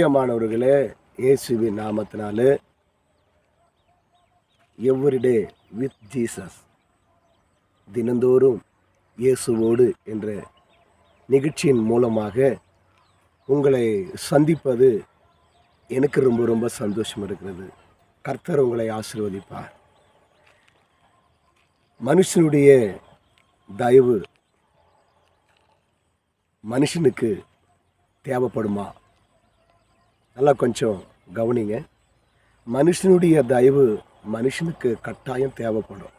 பிரியமானவர்களே, இயேசுவின் நாமத்தினாலே எவ்ரிடே வித் ஜீசஸ், தினந்தோறும் இயேசுவோடு என்ற நிகழ்ச்சியின் மூலமாக உங்களை சந்திப்பது எனக்கு ரொம்ப ரொம்ப சந்தோஷம் இருக்கிறது. கர்த்தர் உங்களை ஆசீர்வதிப்பார். மனுஷனுடைய தயவு மனுஷனுக்கு தேவைப்படுமா? நல்லா கொஞ்சம் கவனிங்க. மனுஷனுடைய தயவு மனுஷனுக்கு கட்டாயம் தேவைப்படும்.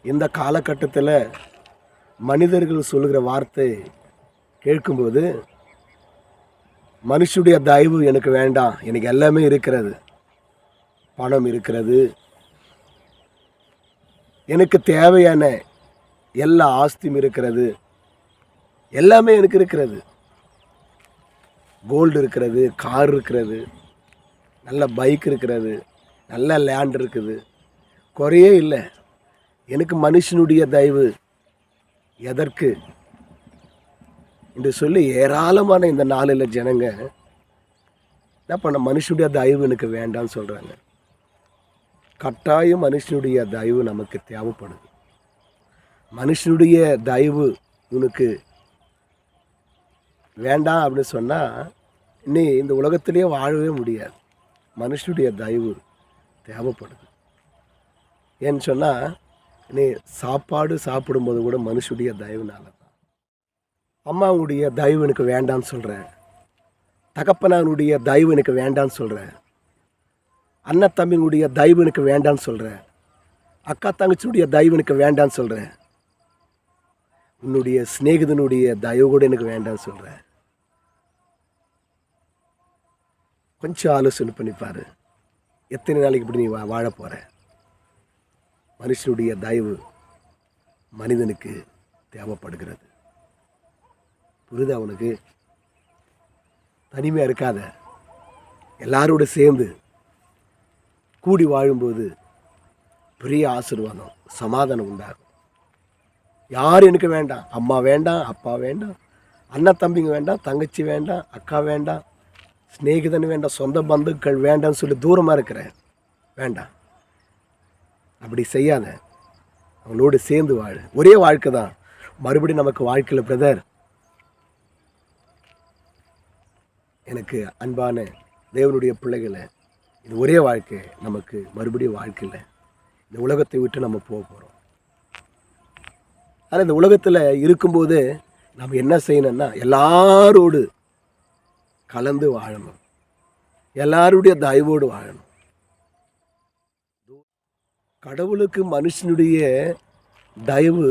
இந்த காலகட்டத்தில் மனிதர்கள் சொல்லுகிற வார்த்தை கேட்கும்போது, மனுஷனுடைய தயவு எனக்கு வேண்டாம், எனக்கு எல்லாமே இருக்கிறது, பணம் இருக்கிறது, எனக்கு தேவையான எல்லா ஆஸ்தியும் இருக்கிறது, எல்லாமே எனக்கு இருக்கிறது, கோல்டு இருக்கிறது, கார் இருக்கிறது, நல்ல பைக் இருக்கிறது, நல்ல லேண்ட் இருக்குது, குறையே இல்லை, எனக்கு மனுஷனுடைய தயவு எதற்கு என்று சொல்லி ஏராளமான இந்த நாளில் ஜனங்க என்ன பண்ண, மனுஷனுடைய தயவு எனக்கு வேண்டாம்னு சொல்கிறாங்க. கட்டாயம் மனுஷனுடைய தயவு நமக்கு தேவைப்படுது. மனுஷனுடைய தயவு உனக்கு வேண்டாம் அப்படின்னு சொன்னால் நீ இந்த உலகத்திலே வாழவே முடியாது. மனுஷனுடைய தயவு தேவைப்படுது. ஏன்னு சொன்னால், நீ சாப்பாடு சாப்பிடும்போது கூட மனுஷனுடைய தயவுனால தான். அம்மாவுடைய தயவு எனக்கு வேண்டான்னு சொல்கிறேன், தகப்பனானுடைய தயவு எனக்கு வேண்டான்னு சொல்கிறேன், அண்ணன் தம்பினுடைய தயவு எனக்கு வேண்டான்னு சொல்கிறேன், அக்கா தங்கச்சியுடைய தயவு எனக்கு வேண்டான்னு சொல்கிறேன், உன்னுடைய சிநேகிதனுடைய தயவு கூட எனக்கு வேண்டாம்னு சொல்கிறேன். கொஞ்சம் ஆலோசனை பண்ணிப்பார். எத்தனை நாளைக்கு இப்படி நீ வாழ போகிற? மனுஷனுடைய தயவு மனிதனுக்கு தேவைப்படுகிறது. புரியுதா உனக்கு? தனிமையாக இருக்காத. எல்லாரோட சேர்ந்து கூடி வாழும்போது பெரிய ஆசீர்வாதம், சமாதானம் உண்டாகும். யாரும் எனக்கு வேண்டாம், அம்மா வேண்டாம், அப்பா வேண்டாம், அண்ணன் தம்பிங்க வேண்டாம், தங்கச்சி வேண்டாம், அக்கா வேண்டாம், சிநேகிதன் வேண்டாம், சொந்த பந்துக்கள் வேண்டாம்னு சொல்லி தூரமாக இருக்கிறேன், வேண்டாம். அப்படி செய்யாத. அவங்களோடு சேர்ந்து வாழ. ஒரே வாழ்க்கை தான் மறுபடியும் நமக்கு வாழ்க்கையில். பிரதர், எனக்கு அன்பான தேவனுடைய பிள்ளைகளை, இது ஒரே வாழ்க்கை நமக்கு, மறுபடியும் வாழ்க்கையில் இந்த உலகத்தை விட்டு நம்ம போக போகிறோம். ஆனால் இந்த உலகத்தில் இருக்கும்போது நம்ம என்ன செய்யணும்னா, எல்லாரோடு கலந்து வாழணும், எல்லாருடைய தயவோடு வாழணும். கடவுளுக்கு மனுஷனுடைய தயவு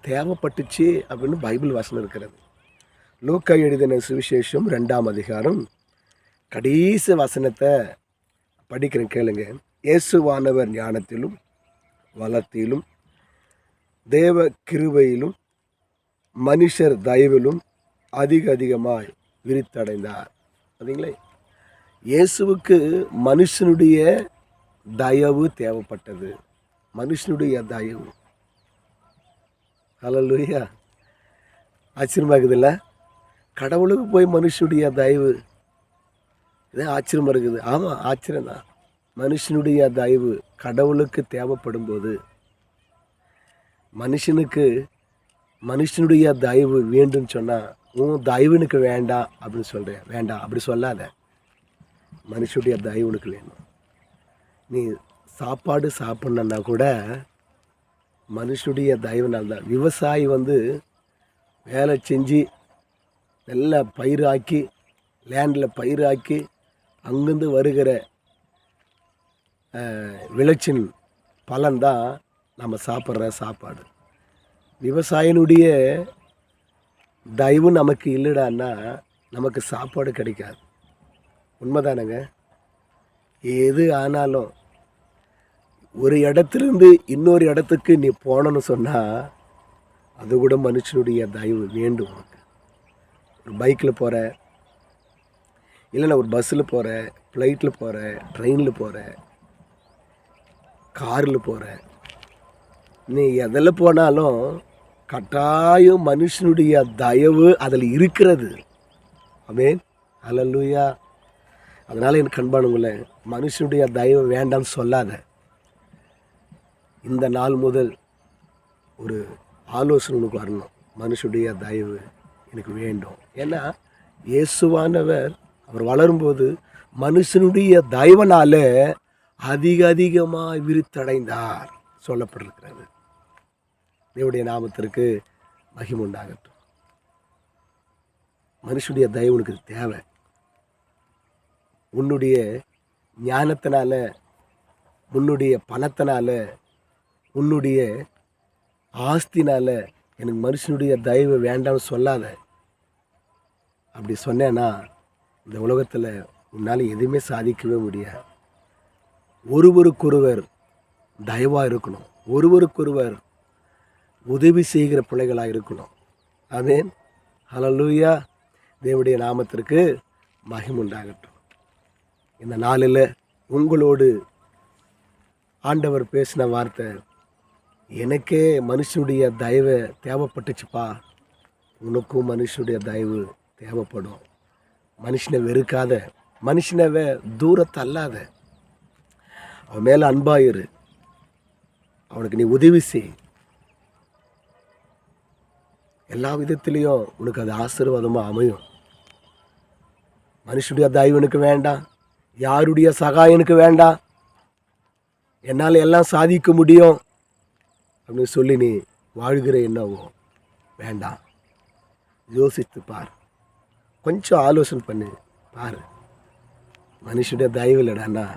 தேவைப்பட்டுச்சு அப்படின்னு பைபிள் வசனம் இருக்கிறது. லூக்கா எழுதின சுவிசேஷம் 2ஆம் அதிகாரம் கடைசி வசனத்தை படிக்கிறேன், கேளுங்க. இயேசுவானவர் ஞானத்திலும் வளத்திலும் தேவ கிருபையிலும் மனுஷர் தயவிலும் அதிகமாய் விரித்தடைந்தார். பார்த்தீங்களே, இயேசுவுக்கு மனுஷனுடைய தயவு தேவைப்பட்டது. மனுஷனுடைய தயவு. ஹல்லேலூயா. ஆச்சரியமாக இருக்குதுல்ல? கடவுளுக்கு போய் மனுஷனுடைய தயவு, இதே ஆச்சரியமாக இருக்குது. ஆமாம், ஆச்சரியம்தான். மனுஷனுடைய தயவு கடவுளுக்கு தேவைப்படும் போது, மனுஷனுக்கு மனுஷனுடைய தயவு வேண்டும்னு சொன்னால், உன் தயவுனுக்கு வேண்டாம் அப்படின்னு சொல்கிறேன். வேண்டாம் அப்படி சொல்லாத. மனுஷனுடைய தயவுனுக்கு வேணும். நீ சாப்பாடு சாப்பிட்ணுன்னா கூட மனுஷனுடைய தயவுனால்தான். விவசாயி வேலை செஞ்சு நல்லா பயிராக்கி, லேண்டில் பயிராக்கி, அங்கேருந்து வருகிற விளைச்சின் பலன்தான் நம்ம சாப்பிட்ற சாப்பாடு. விவசாயினுடைய தயவு நமக்கு இல்லைடான்னா நமக்கு சாப்பாடு கிடைக்காது. உண்மைதானங்க? எது ஆனாலும் ஒரு இடத்துலேருந்து இன்னொரு இடத்துக்கு நீ போனன்னு சொன்னால், அது கூட மனுஷனுடைய தயவு வேண்டும் உனக்கு. ஒரு பைக்கில் போகிற, இல்லைன்னா ஒரு பஸ்ஸில் போகிற, ஃப்ளைட்டில் போகிற, ட்ரெயினில் போகிற, காரில் போகிற, நீ எதில் போனாலும் கட்டாயம் மனுஷனுடைய தயவு அதில் இருக்கிறது. ஆமென். அல்லேலூயா. அதனால் என் கண்பானுங்களே, மனுஷனுடைய தயவு வேண்டாம்னு சொல்லாத. இந்த நாள் முதல் ஒரு ஆலோசனை உனக்கு வரணும். மனுஷனுடைய தயவு எனக்கு வேண்டும். ஏன்னா இயேசுவானவர் அவர் வளரும்போது மனுஷனுடைய தயவனால அதிகமாக விருத்தடைந்தார் சொல்லப்பட்டிருக்கிறது. தேவனுடைய நாமத்திற்கு மகிமை உண்டாகட்டும். மனுஷனுடைய தயவு உனக்கு தேவை. உன்னுடைய ஞானத்தினால, உன்னுடைய பணத்தினால, உன்னுடைய ஆஸ்தினால எனக்கு மனுஷனுடைய தயவு வேண்டாம்னு சொல்லாத. அப்படி சொன்னேன்னா இந்த உலகத்தில் உன்னால் எதுவுமே சாதிக்கவே முடியாது. ஒருவருக்கொருவர் தயவாக இருக்கணும். ஒருவருக்கொருவர் உதவி செய்கிற பிள்ளைகளாக இருக்கணும். ஆமென். ஹல்லேலூயா. தேவனுடைய நாமத்திற்கு மகிமை உண்டாகட்டும். இந்த நாளில் உங்களோடு ஆண்டவர் பேசின வார்த்தை, எனக்கே மனுஷனுடைய தயவு தேவைப்பட்டுச்சுப்பா, உனக்கும் மனுஷனுடைய தயவு தேவைப்படும். மனுஷனை வெறுக்காத, மனுஷனவை தூரத்தல்லாத, அவன் மேலே அன்பாயிரு, அவனுக்கு நீ உதவி செய். எல்லா விதத்திலையும் உனக்கு அது ஆசீர்வாதமாக அமையும். மனுஷனுடைய தயவு எனக்கு வேண்டாம், யாருடைய சகாயம் எனக்கு வேண்டாம், என்னால் எல்லாம் சாதிக்க முடியும் அப்படின்னு சொல்லி நீ வாழ்கிற என்னவோ வேண்டாம். யோசித்து பார், கொஞ்சம் ஆலோசனை பண்ணு பாரு. மனுஷனுடைய தயவு இல்லைடான்னா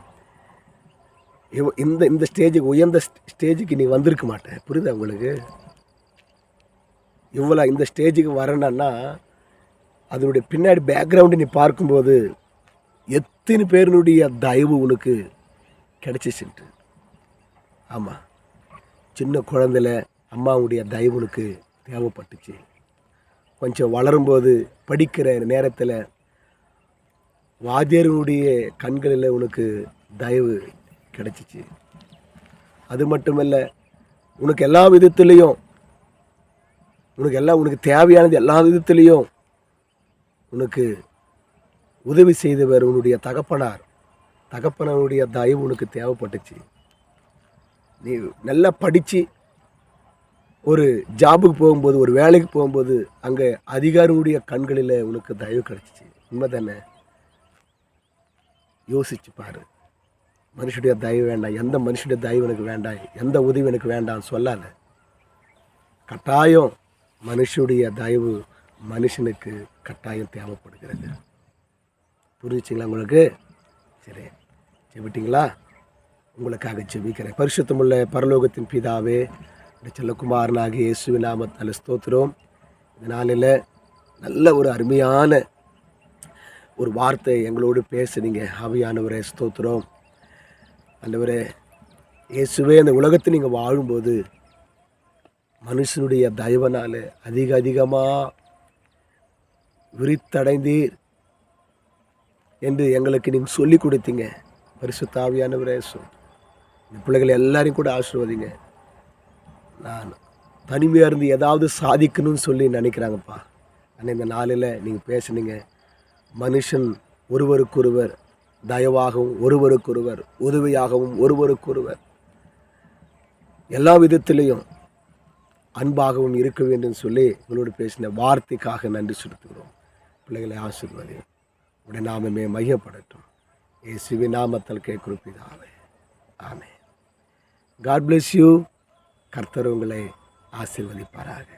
இந்த இந்த ஸ்டேஜுக்கு, உயர்ந்த ஸ்டேஜுக்கு நீ வந்திருக்க மாட்டேன். புரியுதா உங்களுக்கு? இவ்வளோ இந்த ஸ்டேஜுக்கு வரணுன்னா அதனுடைய பின்னாடி பேக்ரவுண்டு நீ பார்க்கும்போது எத்தனை பேருனுடைய தயவு உனக்கு கிடைச்சிச்சுன்ட்டு. ஆமாம், சின்ன குழந்தையில அம்மாவுடைய தயவு உனக்கு தேவைப்பட்டுச்சு. கொஞ்சம் வளரும்போது படிக்கிற நேரத்தில் வாத்தியருடைய கண்களில் உனக்கு தயவு கிடைச்சிச்சு. அது மட்டுமல்ல, உனக்கு எல்லா விதத்துலேயும் உனக்கு தேவையானது எல்லா விதத்துலேயும் உனக்கு உதவி செய்தவர் உன்னுடைய தகப்பனாருடைய தயவு உனக்கு தேவைப்பட்டுச்சு. நீ நல்லா படித்து ஒரு ஜாபுக்கு போகும்போது, ஒரு வேலைக்கு போகும்போது அங்கே அதிகாரியுடைய கண்களில் உனக்கு தயவு கிடச்சிச்சு. உண்மை தானே? யோசிச்சு பாரு. மனுஷனுடைய தயவு வேண்டாம், எந்த மனுஷனுடைய தயவு எனக்கு வேண்டாம், எந்த உதவி எனக்கு வேண்டாம்னு சொல்லாத. கட்டாயம் மனுஷனுடைய தயவு மனுஷனுக்கு கட்டாயம் தேவைப்படுகிறது. புரிஞ்சிச்சிங்களா உங்களுக்கு? சரி, செவிட்டிங்களா? உங்களுக்காக செபிக்கிறேன். பரிசுத்தமுள்ள பரலோகத்தின் பிதாவே, இந்த செல்லகுமாரனாகிய இயேசுவின் நாமத்தால் ஸ்தோத்திரம். இந்த நாளில் நல்ல ஒரு அருமையான ஒரு வார்த்தை எங்களோடு பேசுனீங்க. ஆவியானவரே ஸ்தோத்திரம். ஆண்டவரே இயேசுவே, இந்த உலகத்தில் நீங்கள் வாழும்போது மனுஷனுடைய தயவனால் அதிகமாக விரித்தடைந்தீர் என்று எங்களுக்கு நீங்கள் சொல்லி கொடுத்தீங்க. பரிசுத்த ஆவியானவரே இந்த பிள்ளைகளை எல்லாரையும் கூட ஆசீர்வதிங்க. நான் தனிமையாக இருந்து ஏதாவது சாதிக்கணும்னு சொல்லி நினைக்கிறாங்கப்பா. ஆனால் இந்த நாளில் நீங்கள் பேசுனீங்க, மனுஷன் ஒருவருக்கொருவர் தயவாகவும் ஒருவருக்கொருவர் உதவியாகவும் ஒருவருக்கொருவர் எல்லா விதத்திலையும் அன்பாகவும் இருக்க வேண்டும் சொல்லி உங்களோடு பேசின வார்த்தைக்காக நன்றி செலுத்துகிறோம். பிள்ளைகளை ஆசீர்வதியும், உடைய நாமமே மையப்படட்டும். இயேசுவின் நாமத்தால் கேட்கிறோம் பிதாவே, ஆமென். God bless you. கர்த்தர் உங்களை ஆசீர்வதிப்பாராக.